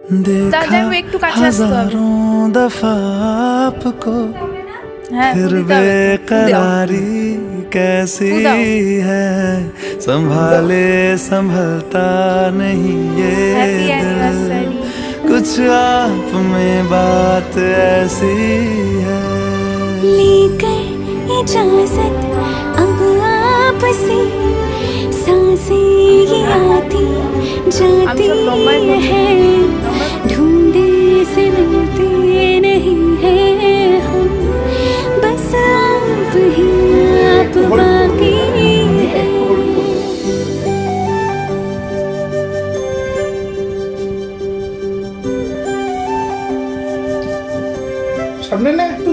देखा हजारों दफा आपको, फिर बेकरारी कैसी है, संभाले संभलता नहीं ये दिल, कुछ आप में बात ऐसी है। लेकर इजाजत अब आपसे, सांसें ये आती जाती है, ढूंढे से मिलते नहीं है हम, बस आप ही आप बाकी है। সামনে না একটু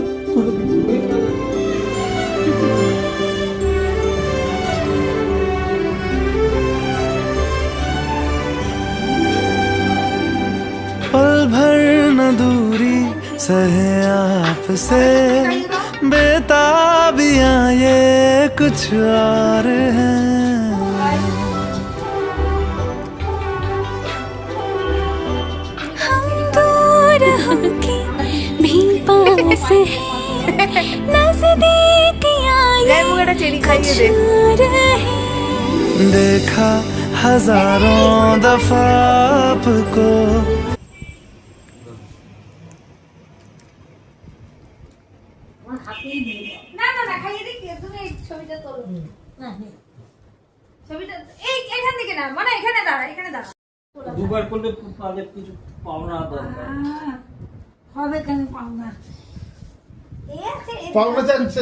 पल भर न दूरी सहे आपसे, बेताबियां ये कुछ और हैं। हम दूर होके भी पास है, नजदीकियां ये कुछ और है। देखा हजारों दफा आपको, না না না খাইয়ে দিই তুমি এই ছবিটা তোলো না ছবিটা এই এখান থেকে না মানে এখানে দাঁড়া দুবার করলে পালে কিছু পাওনা দরকার হবে কেন পাও না পাওনা চাইছে